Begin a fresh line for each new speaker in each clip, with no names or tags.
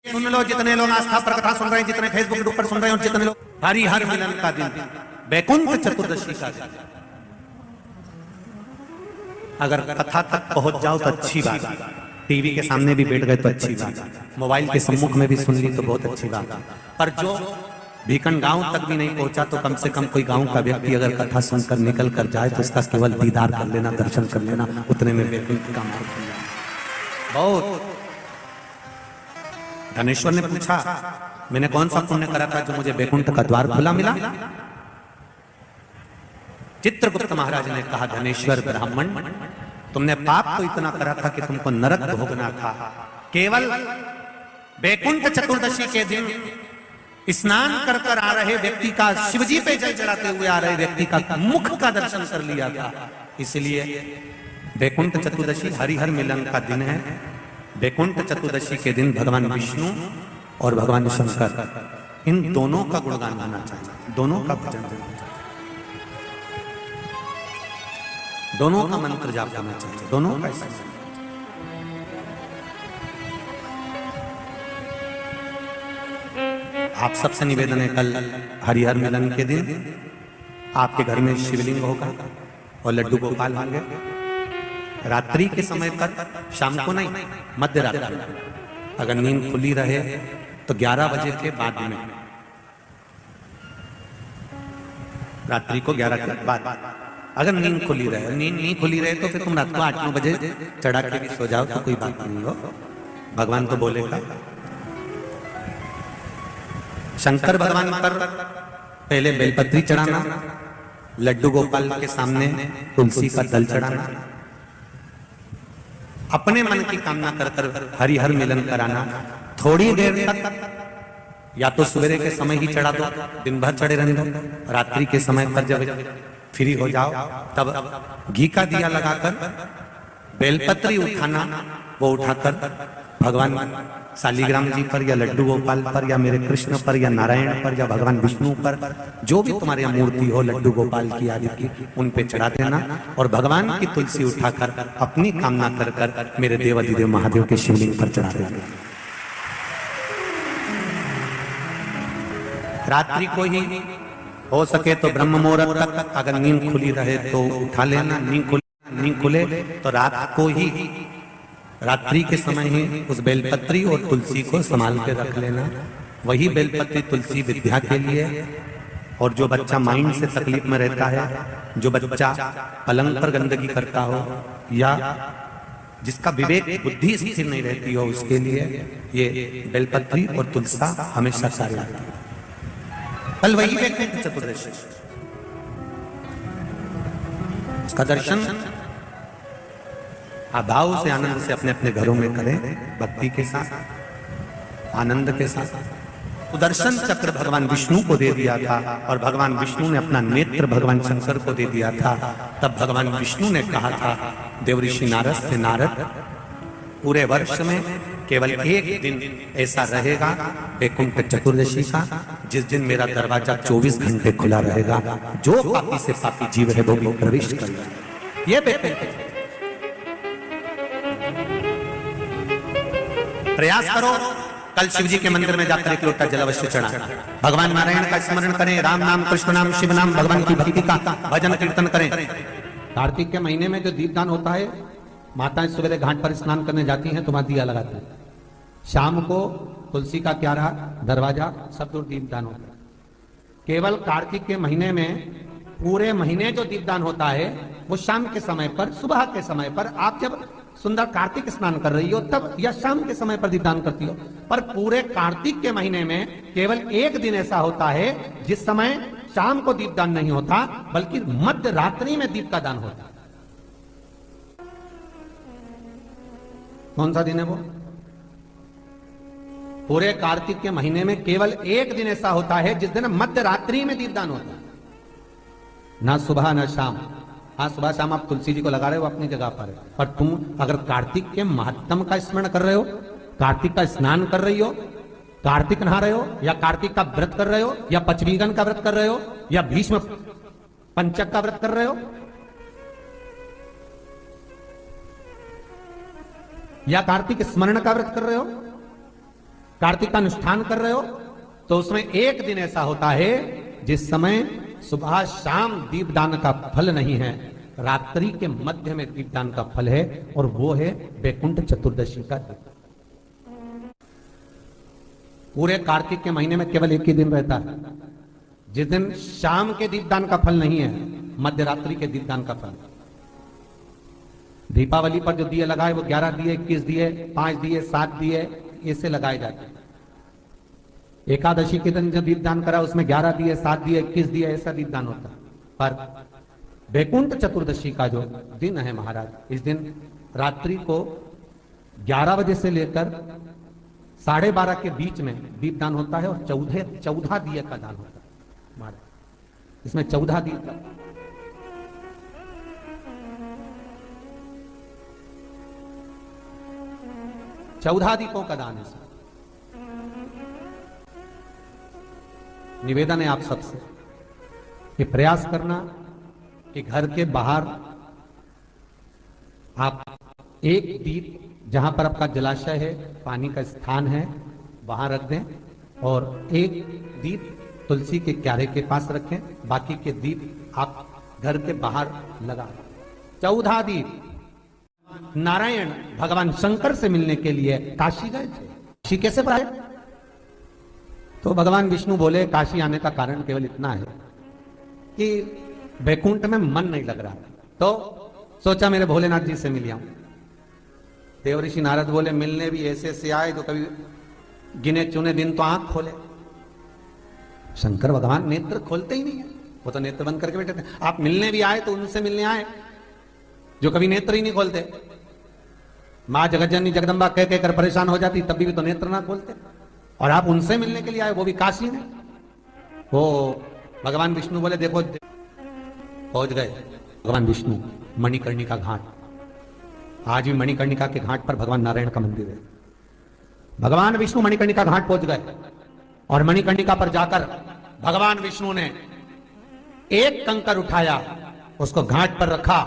सुन लो जितने लोग आस्था पर कथा सुन रहे हैं, जितने फेसबुक के ऊपर सुन रहे हैं, और जितने लोग हरिहर मिलन का दिन, वैकुंठ चतुर्दशी का दिन, अगर कथा तक पहुंच जाओ तो अच्छी बात, टीवी के सामने भी बैठ गए तो अच्छी बात, मोबाइल के सम्मुख में भी सुन ली तो बहुत अच्छी बात, पर जो भीकन गांव तक भी नहीं पहुंचा तो कम से कम कोई गांव का व्यक्ति अगर कथा सुनकर निकल कर जाए तो उसका केवल दीदार कर लेना, दर्शन कर लेना, उतने में वैकुंठ का मार्ग खुल जाए। बहुत धनेश्वर ने पूछा, मैंने कौन सा पुण्य करा था जो मुझे वैकुंठ का द्वार खुला मिला? चित्रगुप्त महाराज ने कहा, धनेश्वर ब्राह्मण, तुमने पाप तो इतना करा था कि तुमको नरक भोगना था। केवल वैकुंठ चतुर्दशी के दिन स्नान कर कर आ रहे व्यक्ति का, शिवजी पे जल चढ़ाते हुए आ रहे व्यक्ति का मुख का दर्शन कर लिया था। इसलिए वैकुंठ चतुर्दशी हरिहर मिलन का दिन है। वैकुंठ चतुर्दशी के दिन भगवान विष्णु और भगवान शंकर, इन दोनों का गुणगान होना चाहिए, दोनों का भजन होना चाहिए, दोनों का मंत्र जाप करना चाहिए, दोनों का। आप सबसे निवेदन है, कल हरिहर मिलन के दिन आपके घर में शिवलिंग होगा और लड्डू गोपाल होंगे। रात्रि के समय पर, शाम को नहीं, मध्य रात्रि, अगर नींद खुली रहे तो 11 बजे के बाद में, रात्रि को 11 के बाद, अगर नींद खुली रहे, नींद नहीं खुली रहे तो फिर तुम रात को 8-9 बजे चढ़ा के भी सो जाओ तो कोई बात नहीं हो, भगवान तो बोलेगा। शंकर भगवान पर पहले बेलपत्री चढ़ाना, लड्डू गोपाल के सामने तुलसी का दल चढ़ाना, अपने मन की कामना कर कर हरिहर मिलन कराना। थोड़ी देर तक या तो सवेरे के समय ही चढ़ा दो, दिन भर चढ़े रहने दो, रात्रि के समय पर जब फ्री हो जाओ तब घी का दिया लगाकर बेलपत्री उठाना, वो उठाकर भगवान शालिग्राम जी पर या लड्डू गोपाल पर या मेरे कृष्ण पर या नारायण पर या भगवान विष्णु पर, जो भी तुम्हारी मूर्ति हो लड्डू गोपाल की आदि की, उन पे चढ़ा देना और भगवान की तुलसी उठाकर अपनी कामना कर कर मेरे देवाधिदेव महादेव के शिवलिंग पर चढ़ा देना। रात्रि को ही हो सके तो ब्रह्म मुहूर्त तक, अगर नींद खुली रहे तो उठा लेना, नींद खुले तो रात को ही, रात्रि के समय ही उस बेलपत्री और तुलसी को संभाल के रख लेना। वही बेलपत्री तुलसी विद्या के लिए, और जो बच्चा माइंड से तकलीफ में रहता है, जो बच्चा पलंग पर गंदगी करता हो या जिसका विवेक बुद्धि स्थिर नहीं रहती हो, उसके लिए ये बेलपत्री और तुलसा हमेशा कार्य आती है। कल वही वैकुंठ चतुर्दशी, उसका दर्शन भाव से, आनंद से अपने अपने घरों में करें, भक्ति के साथ, आनंद के साथ। सुदर्शन चक्र भगवान विष्णु को दे दिया था और भगवान विष्णु ने अपना नेत्र भगवान शंकर को दे दिया था। तब भगवान विष्णु ने कहा था देवऋषि नारद से, नारद, पूरे वर्ष में केवल एक दिन ऐसा रहेगा वैकुंठ चतुर्दशी का, जिस दिन मेरा दरवाजा 24 घंटे खुला रहेगा, जो पापी से पापी जीव है वो भी प्रवेश करेगा। ये वैकुंठ, प्रयास करो, कल शिव जी के मंदिर में जाकर एक लोटा जल अवश्य चढ़ा, भगवान नारायण का स्मरण करें, राम नाम, कृष्ण नाम, शिव नाम, भगवान की भक्ति का भजन कीर्तन करें। कार्तिक के महीने में जो दीपदान होता है, माताएं सवेरे घाट पर स्नान करने जाती हैं तो वहां दिया लगाती हैं, शाम को तुलसी का क्यारा, दरवाजा, सब दूर दीपदान होता है। केवल कार्तिक के महीने में, पूरे महीने जो दीपदान होता है वो शाम के समय पर, सुबह के समय पर, आप जब सुंदर कार्तिक स्नान कर रही हो तब, या शाम के समय पर दीपदान करती हो। पर पूरे कार्तिक के महीने में केवल एक दिन ऐसा होता है जिस समय शाम को दीपदान नहीं होता, बल्कि मध्य रात्रि में दीप का दान होता है। कौन सा दिन है वो? पूरे कार्तिक के महीने में केवल एक दिन ऐसा होता है जिस दिन मध्य रात्रि में दीपदान होता है, ना सुबह ना शाम। हाँ, सुबह शाम आप तुलसी जी को लगा रहे हो अपनी जगह पर, पर तुम अगर कार्तिक के महत्तम का स्मरण कर रहे हो, कार्तिक का स्नान कर रही हो, कार्तिक नहा रहे हो, या कार्तिक का व्रत कर रहे हो, या पचवीगन का व्रत कर रहे हो, या भीष्म पंचक का व्रत कर रहे हो, या कार्तिक स्मरण का व्रत कर रहे हो, कार्तिक का अनुष्ठान कर रहे हो तो उसमें एक दिन ऐसा होता है जिस समय सुबह शाम दीपदान का फल नहीं है, रात्रि के मध्य में दीपदान का फल है, और वो है वैकुंठ चतुर्दशी का दिन। पूरे कार्तिक के महीने में केवल एक ही दिन रहता है जिस दिन शाम के दीपदान का फल नहीं है, मध्य रात्रि के दीपदान का फल। दीपावली पर जो दिए लगाए वो 11 दिए, 21 दिए, 5 दिए, 7 दिए ऐसे लगाए जाते हैं। एकादशी के दिन जो दीपदान करा उसमें 11 दिए, 7 दिए, 21 दिए ऐसा दीपदान होता है। पर वैकुंठ चतुर्दशी का जो दिन है महाराज, इस दिन रात्रि को 11 बजे से लेकर 12:30 के बीच में दीपदान होता है, और 14 दिए का दान होता है महाराज। इसमें 14 दीप का 14 दीपों का दान है। निवेदन है आप सबसे कि प्रयास करना कि घर के बाहर आप एक दीप, जहां पर आपका जलाशय है, पानी का स्थान है, वहां रख दें, और एक दीप तुलसी के क्यारे के पास रखें, बाकी के दीप आप घर के बाहर लगा। 14 दीप। नारायण भगवान शंकर से मिलने के लिए काशी गए थे। काशी कैसे आए? तो भगवान विष्णु बोले काशी आने का कारण केवल इतना है कि वैकुंठ में मन नहीं लग रहा, तो सोचा मेरे भोलेनाथ जी से मिल आऊं। देवऋषि नारद बोले मिलने भी ऐसे से आए तो कभी गिने चुने दिन तो आंख खोले। शंकर भगवान नेत्र खोलते ही नहीं है, वो तो नेत्र बंद करके बैठे थे। आप मिलने भी आए तो उनसे मिलने आए जो कभी नेत्र ही नहीं खोलते। मां जगतजननी जगदम्बा कह कहकर परेशान हो जाती, तभी भी तो नेत्र ना खोलते, और आप उनसे मिलने के लिए आए, वो भी काशी में। वो भगवान विष्णु बोले देखो, पहुंच गए भगवान विष्णु मणिकर्णिका घाट। आज भी मणिकर्णिका के घाट पर भगवान नारायण का मंदिर है। भगवान विष्णु मणिकर्णिका घाट पहुंच गए, और मणिकर्णिका पर जाकर भगवान विष्णु ने एक कंकर उठाया, उसको घाट पर रखा,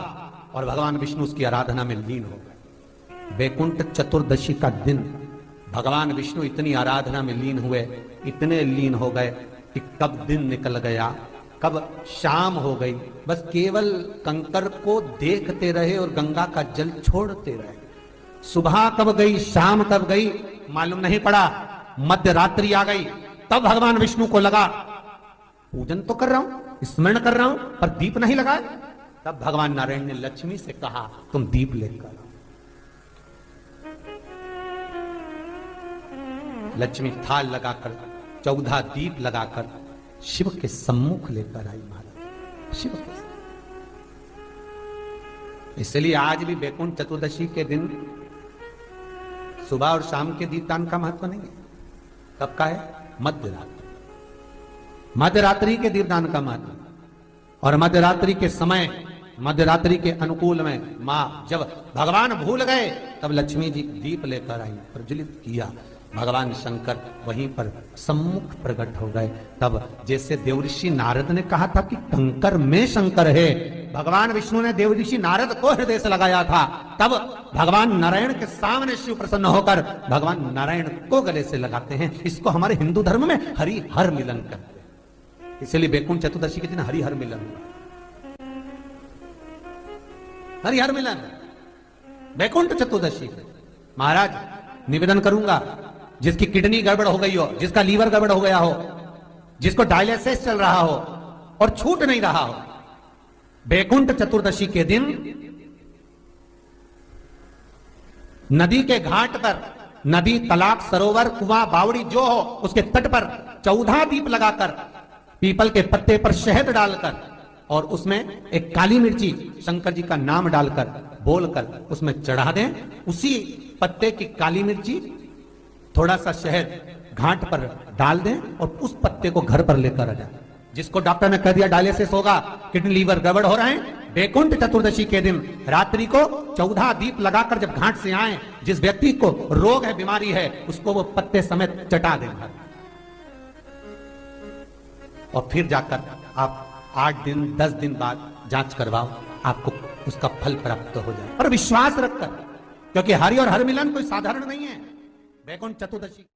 और भगवान विष्णु उसकी आराधना में लीन हो गए। वैकुंठ चतुर्दशी का दिन भगवान विष्णु इतनी आराधना में लीन हुए, इतने लीन हो गए कि कब दिन निकल गया, कब शाम हो गई, बस केवल कंकर को देखते रहे और गंगा का जल छोड़ते रहे। सुबह कब गई, शाम कब गई, मालूम नहीं पड़ा। मध्य रात्रि आ गई, तब भगवान विष्णु को लगा पूजन तो कर रहा हूं, स्मरण कर रहा हूं, पर दीप नहीं लगाया। तब भगवान नारायण ने लक्ष्मी से कहा तुम दीप लेकर आओ। लक्ष्मी थाल लगाकर 14 दीप लगाकर शिव के सम्मुख लेकर आई महाराज। शिव के इसलिए आज भी वैकुंठ चतुर्दशी के दिन सुबह और शाम के दीपदान का महत्व नहीं है। कब का है? मध्यरात्रि। मध्यरात्रि के दीपदान का महत्व, और मध्यरात्रि के समय, मध्यरात्रि के अनुकूल में मां जब भगवान भूल गए तब लक्ष्मी जी दीप लेकर आई, प्रज्वलित किया। भगवान शंकर वहीं पर सम्मुख प्रकट हो गए। तब जैसे देवऋषि नारद ने कहा था कि कंकर में शंकर है, भगवान विष्णु ने देवऋषि नारद को हृदय से लगाया था, तब भगवान नारायण के सामने शिव प्रसन्न होकर भगवान नारायण को गले से लगाते हैं। इसको हमारे हिंदू धर्म में हरि हर मिलन कहते हैं। इसलिए वैकुंठ चतुर्दशी के दिन हरि हर मिलन, हरि हर मिलन वैकुंठ चतुर्दशी। महाराज निवेदन करूंगा, जिसकी किडनी गड़बड़ हो गई हो, जिसका लीवर गड़बड़ हो गया हो, जिसको डायलिसिस चल रहा हो और छूट नहीं रहा हो, वैकुंठ चतुर्दशी के दिन नदी के घाट पर, नदी, तालाब, सरोवर, कुआं, बावड़ी जो हो, उसके तट पर 14 दीप लगाकर, पीपल के पत्ते पर शहद डालकर, और उसमें एक काली मिर्ची शंकर जी का नाम डालकर बोलकर उसमें चढ़ा दें। उसी पत्ते की काली मिर्ची, थोड़ा सा शहद घाट पर डाल दें, और उस पत्ते को घर पर लेकर आ जाए। जिसको डॉक्टर ने कह दिया डायलिसिस होगा, किडनी लीवर गड़बड़ हो रहे हैं, वैकुंठ चतुर्दशी के दिन रात्रि को 14 दीप लगाकर जब घाट से आए, जिस व्यक्ति को रोग है, बीमारी है, उसको वो पत्ते समेत चटा दें घर, और फिर जाकर आप 8 दिन 10 दिन बाद जांच करवाओ, आपको उसका फल प्राप्त हो जाए। और विश्वास रखकर, क्योंकि हरि और हर मिलन कोई साधारण नहीं है। वैकुंठ चतुर्दशी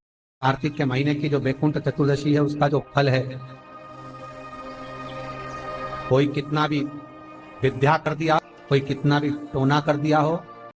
कार्तिक के महीने की जो वैकुंठ चतुर्दशी है उसका जो फल है, कोई कितना भी विद्या कर दिया, कोई कितना भी टोना कर दिया हो,